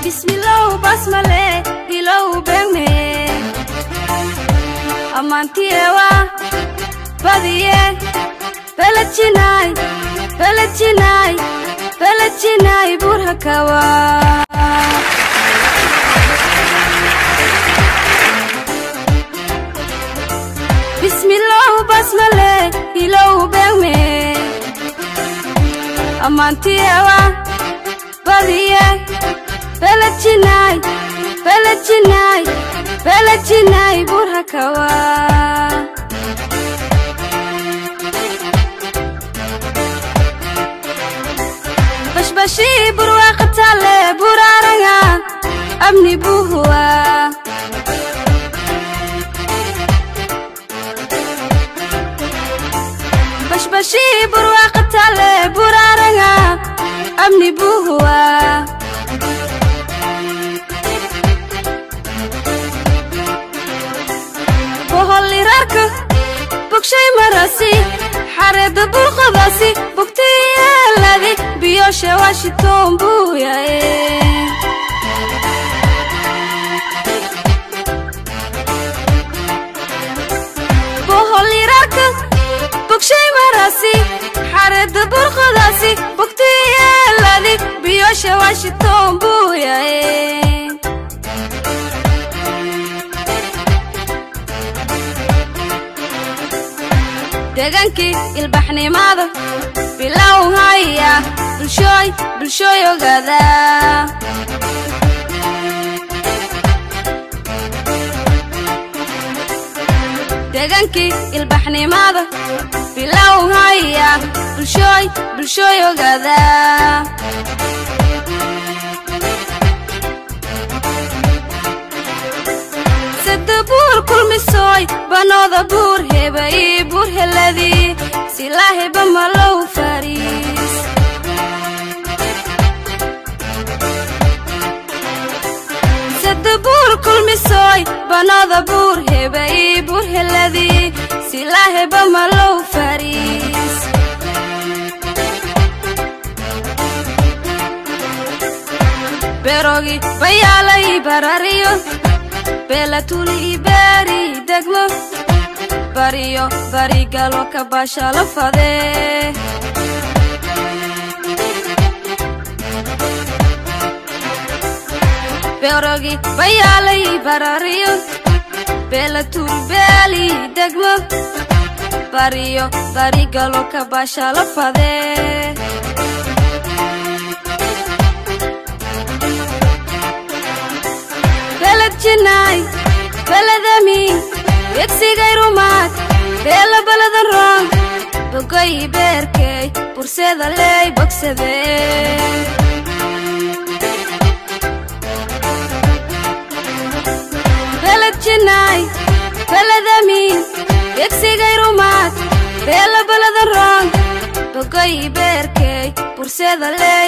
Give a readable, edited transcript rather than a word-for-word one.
Bismillah basmale ilow bengme amantiwa badiye Pelachinai burhakawa Bismillah basmale ilow bengme amantiwa badiye Pelachinai burhakawa Bashbashi burwaqtale buraranga abni buhwa Bashbashi burwaqtale buraranga abni buhwa Boholirarka bukshay marasi حرد برخداسي بكتي الذي بيوش واشتون بويا بوهولي راكا بكشي مراسي حرد برخداسي بكتي الذي بيوش واشتون بويا deegankii ilbaxnimada bilow haya bulshooy ogaada deegankii ilbaxnimada bilow haya bulshooy ogaada sadbuur kulmisoy banooda buur hebay buur heladii silaahi bamalow faris sadbuur kulmisoy banooda buur hebay buur heladii silaahi bamalow faris berogi bayaalay barariyo Belatuli bari degmo Bariyo bari galo kabasha la fade Berogi bayalay barariyo Belatuli bali degmo Bariyo bari galo kabasha la fade Beladami yegsigay rumaad beela baladan rong bogay beerkay burseda ley bogsade Beladami yegsigay rumaad beela baladan rong bogay beerkay burseda ley